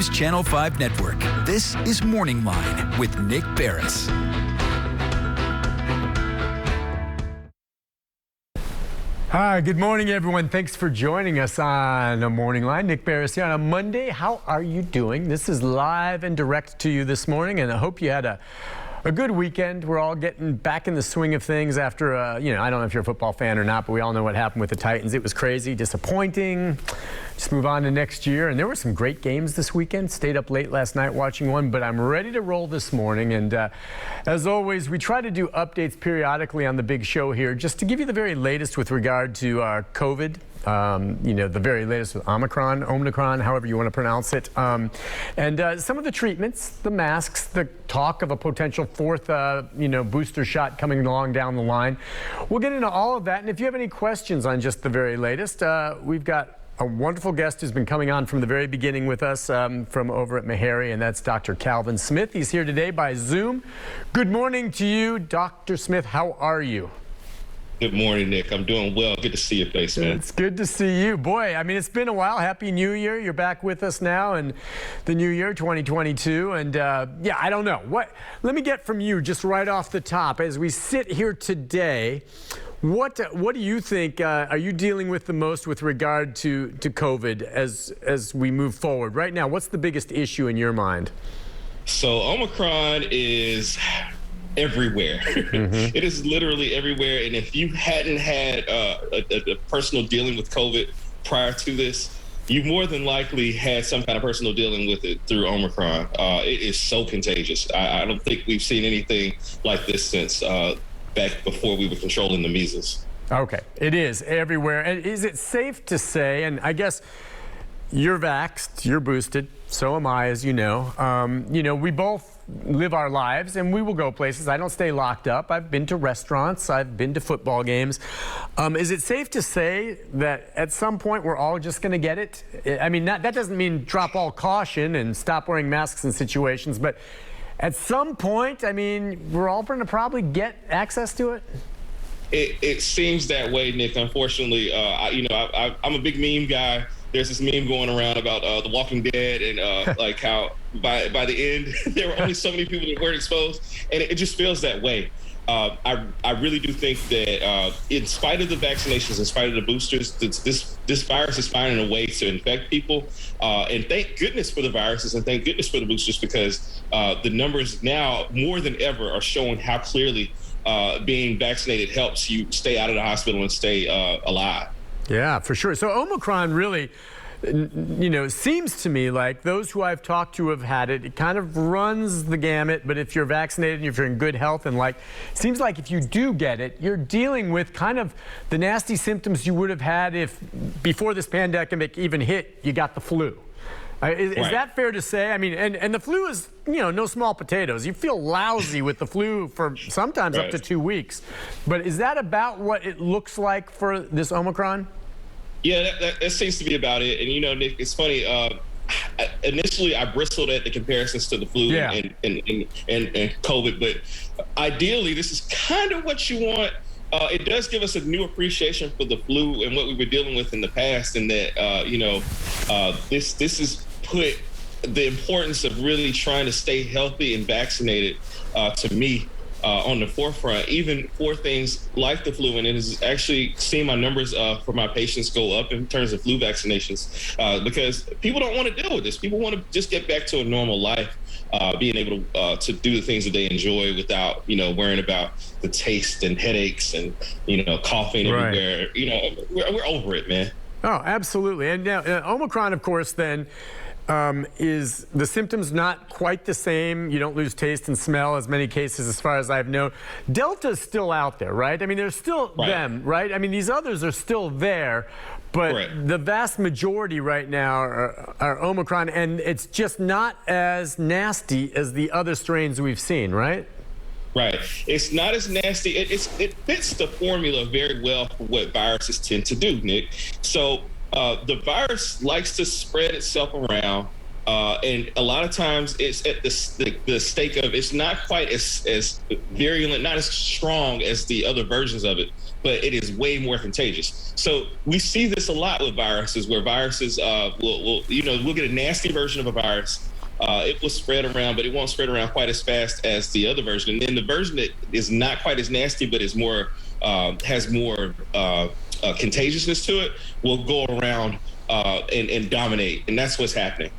News Channel 5 Network. This is Morning Line with Nick Barris. Hi, good morning, everyone. Thanks for joining us on a Morning Line. Nick Barris here on a Monday. How are you doing? This is live and direct to you this morning, and I hope you had a good weekend. We're all getting back in the swing of things after, I don't know if you're a football fan or not, but we all know what happened with the Titans. It was crazy, disappointing. Just move on to next year. And there were some great games this weekend. Stayed up late last night watching one, but I'm ready to roll this morning. And as always, we try to do updates periodically on the big show here, just to give you the very latest with regard to COVID. The very latest with Omicron, however you want to pronounce it. And some of the treatments, the masks, the talk of a potential fourth, booster shot coming along down the line. We'll get into all of that. And if you have any questions on just the very latest, we've got a wonderful guest who's been coming on from the very beginning with us from over at Meharry, and that's Dr. Calvin Smith. He's here today by Zoom. Good morning to you, Dr. Smith. How are you? Good morning, Nick. I'm doing well. Good to see your face, man. It's good to see you. Boy, I mean, it's been a while. Happy New Year. You're back with us now in the new year, 2022. And I don't know. Let me get from you just right off the top. As we sit here today, what do you think are you dealing with the most with regard to COVID as we move forward? Right now, what's the biggest issue in your mind? So Omicron is everywhere. Mm-hmm. It is literally everywhere. And if you hadn't had a personal dealing with COVID prior to this, you more than likely had some kind of personal dealing with it through Omicron. It is so contagious. I don't think we've seen anything like this since back before we were controlling the measles. Okay, it is everywhere. And is it safe to say, and I guess you're vaxxed, you're boosted, so am I, as you know. We both live our lives and we will go places. I don't stay locked up. I've been to restaurants. I've been to football games. Is it safe to say that at some point we're all just going to get it? I mean, that doesn't mean drop all caution and stop wearing masks in situations, but at some point, I mean, we're all going to probably get access to it. It seems that way, Nick. Unfortunately, I'm a big meme guy. There's this meme going around about The Walking Dead and like how by the end there were only so many people that weren't exposed, and it just feels that way. I really do think that in spite of the vaccinations, in spite of the boosters, this virus is finding a way to infect people. And thank goodness for the viruses and thank goodness for the boosters, because the numbers now more than ever are showing how clearly being vaccinated helps you stay out of the hospital and stay alive. Yeah, for sure. So Omicron really, seems to me like those who I've talked to have had it. It kind of runs the gamut, but if you're vaccinated and if you're in good health and seems like if you do get it, you're dealing with kind of the nasty symptoms you would have had if before this pandemic even hit, you got the flu. Is that fair to say? I mean, and the flu is, no small potatoes. You feel lousy with the flu for sometimes up to 2 weeks. But is that about what it looks like for this Omicron? Yeah, that seems to be about it. And, Nick, it's funny. Initially, I bristled at the comparisons to the flu and COVID. But ideally, this is kind of what you want. It does give us a new appreciation for the flu and what we were dealing with in the past, and that, this has put the importance of really trying to stay healthy and vaccinated, to me, on the forefront, even for things like the flu. And it has actually seen my numbers for my patients go up in terms of flu vaccinations, because people don't want to deal with this. People want to just get back to a normal life, being able to do the things that they enjoy without, worrying about the taste and headaches and, coughing everywhere. We're over it, man. Oh, absolutely. And now Omicron, of course, then is the symptoms not quite the same. You don't lose taste and smell as many cases as far as I've known. Delta's still out there, right? I mean, there's still them, right? I mean, these others are still there, but the vast majority right now are Omicron, and it's just not as nasty as the other strains we've seen, right? Right. It's not as nasty. It fits the formula very well for what viruses tend to do, Nick. So the virus likes to spread itself around And a lot of times it's at the stake of it's not quite as virulent, not as strong as the other versions of it, but it is way more contagious. So we see this a lot with viruses, where viruses we'll get a nasty version of a virus. It will spread around, but it won't spread around quite as fast as the other version. And then the version that is not quite as nasty, but is more has more contagiousness to it, will go around and dominate. And that's what's happening.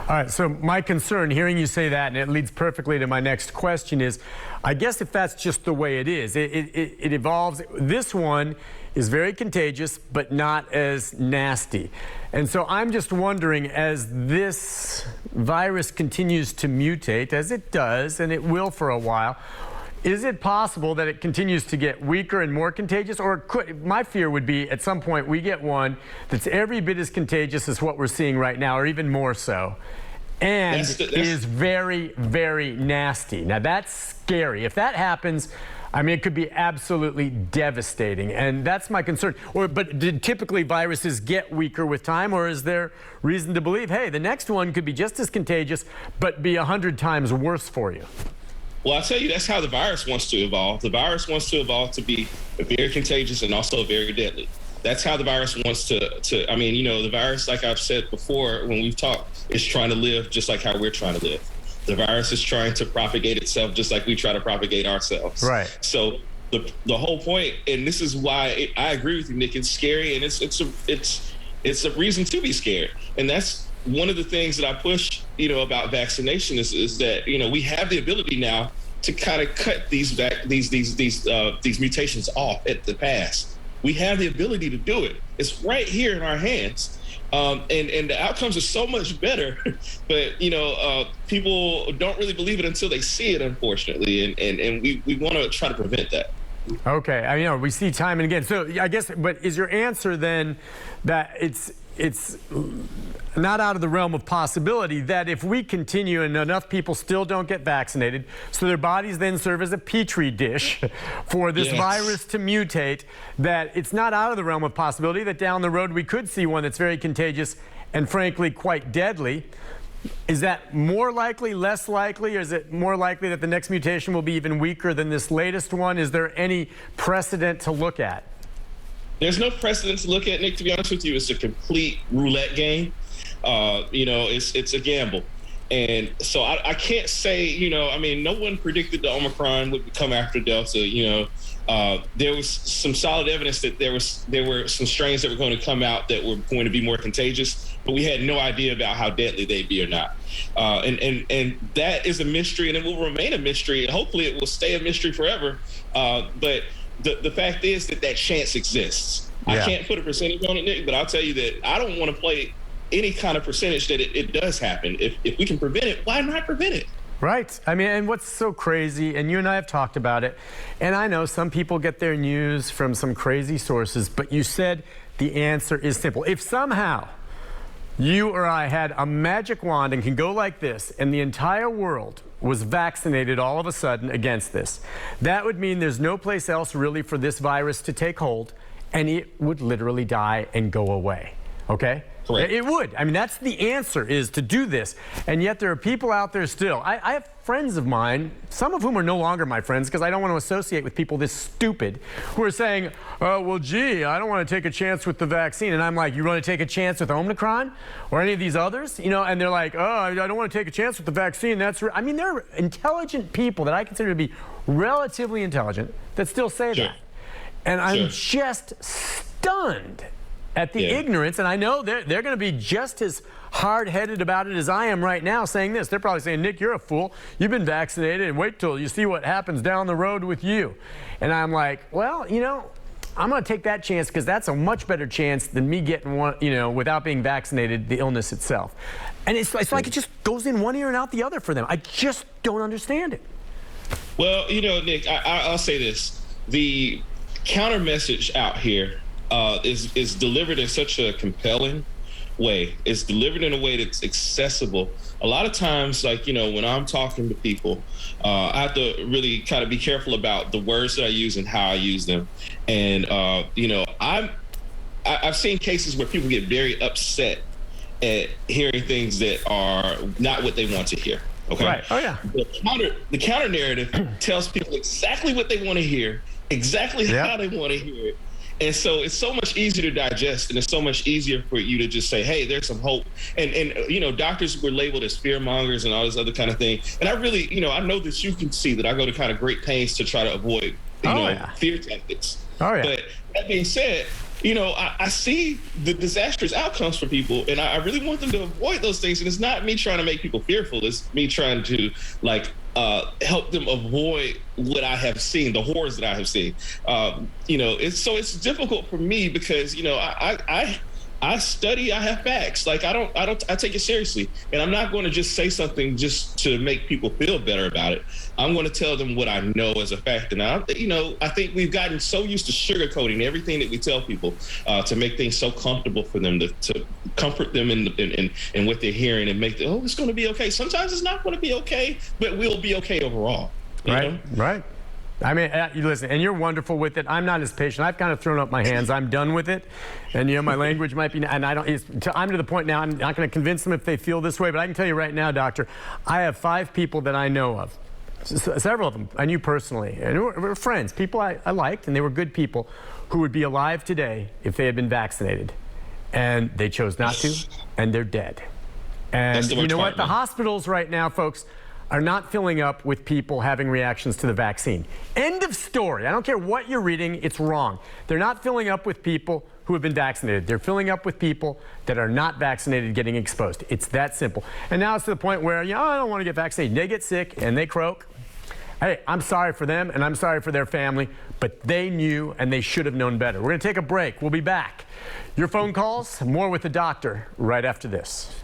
All right, so my concern, hearing you say that, and it leads perfectly to my next question, is I guess if that's just the way it is, it evolves. This one is very contagious, but not as nasty. And so I'm just wondering, as this virus continues to mutate, as it does, and it will for a while, is it possible that it continues to get weaker and more contagious? Or my fear would be at some point we get one that's every bit as contagious as what we're seeing right now, or even more so, and is very, very nasty. Now that's scary. If that happens, I mean, it could be absolutely devastating, and that's my concern. But did typically viruses get weaker with time, or is there reason to believe, hey, the next one could be just as contagious, but be 100 times worse for you? Well, I'll tell you, that's how the virus wants to evolve. The virus wants to evolve to be very contagious and also very deadly. That's how the virus wants to the virus, like I've said before when we've talked, is trying to live just like how we're trying to live. The virus is trying to propagate itself just like we try to propagate ourselves. Right. So the whole point, and this is why I agree with you, Nick, it's scary, and it's a reason to be scared. And that's one of the things that I push, about vaccination is that, we have the ability now to kind of cut these mutations off at the pass. We have the ability to do it. It's right here in our hands. And the outcomes are so much better, but, people don't really believe it until they see it, unfortunately. And we want to try to prevent that. Okay. We see time and again. So I guess, but is your answer then that it's not out of the realm of possibility that if we continue and enough people still don't get vaccinated, so their bodies then serve as a petri dish for this virus to mutate, that it's not out of the realm of possibility that down the road we could see one that's very contagious and frankly quite deadly? Is that more likely, less likely, or is it more likely that the next mutation will be even weaker than this latest one? Is there any precedent to look at? There's no precedent to look at, Nick, to be honest with you. It's a complete roulette game. It's a gamble. And so I can't say, no one predicted the Omicron would come after Delta. There was some solid evidence that there were some strains that were going to come out that were going to be more contagious, but we had no idea about how deadly they'd be or not. And that is a mystery, and it will remain a mystery. And hopefully it will stay a mystery forever. But the fact is that chance exists. Yeah. I can't put a percentage on it, Nick, but I'll tell you that I don't want to play any kind of percentage that it does happen. If we can prevent it, why not prevent it? Right. And what's so crazy, and you and I have talked about it, and I know some people get their news from some crazy sources, but you said the answer is simple. If somehow you or I had a magic wand and can go like this, and the entire world was vaccinated all of a sudden against this, that would mean there's no place else really for this virus to take hold, and it would literally die and go away. Okay? Correct. It would. That's the answer, is to do this. And yet there are people out there still. I have friends of mine, some of whom are no longer my friends because I don't want to associate with people this stupid, who are saying, oh, well, gee, I don't want to take a chance with the vaccine. And I'm like, you want to take a chance with Omicron or any of these others? And they're like, oh, I don't want to take a chance with the vaccine. There are intelligent people that I consider to be relatively intelligent that still say that. And I'm just stunned at the ignorance, and I know they're going to be just as hard-headed about it as I am right now saying this. They're probably saying, Nick, you're a fool. You've been vaccinated, and wait till you see what happens down the road with you. And I'm like, well, I'm going to take that chance because that's a much better chance than me getting one, without being vaccinated, the illness itself. And it's like it just goes in one ear and out the other for them. I just don't understand it. Well, Nick, I'll say this. The counter message out here is delivered in such a compelling way. It's delivered in a way that's accessible. A lot of times, when I'm talking to people, I have to really kind of be careful about the words that I use and how I use them. And I've seen cases where people get very upset at hearing things that are not what they want to hear. Okay. Right. Oh yeah. The counter narrative tells people exactly what they want to hear, exactly how they want to hear it. And so it's so much easier to digest, and it's so much easier for you to just say, hey, there's some hope. And you know, doctors were labeled as fear mongers and all this other kind of thing. And I really, you know, I know that you can see that I go to kind of great pains to try to avoid, fear tactics. Oh, yeah. But that being said, you know, I see the disastrous outcomes for people, and I really want them to avoid those things. And it's not me trying to make people fearful. It's me trying to, like, help them avoid what I have seen, the horrors that I have seen. You know, it's difficult for me because, you know, I study, I have facts. Like, I take it seriously, and I'm not going to just say something just to make people feel better about it. I'm going to tell them what I know as a fact. And I think we've gotten so used to sugarcoating everything that we tell people to make things so comfortable for them, to comfort them in what they're hearing and make them, it's going to be okay. Sometimes it's not going to be okay, but we'll be okay overall. Right. Right. I mean, you listen, and you're wonderful with it. I'm not as patient. I've kind of thrown up my hands. I'm done with it. And, you know, my language might be, and I'm to the point now, I'm not going to convince them if they feel this way, but I can tell you right now, doctor, I have 5 people that I know of, several of them I knew personally, and were friends, people I liked, and they were good people, who would be alive today if they had been vaccinated. And they chose not to, and they're dead. And you know what? The hospitals right now, folks, are not filling up with people having reactions to the vaccine. End of story. I don't care what you're reading, it's wrong. They're not filling up with people who have been vaccinated. They're filling up with people that are not vaccinated getting exposed. It's that simple. And now it's to the point where, you know, I don't want to get vaccinated. They get sick and they croak. Hey, I'm sorry for them and I'm sorry for their family, but they knew and they should have known better. We're going to take a break. We'll be back. Your phone calls, more with the doctor right after this.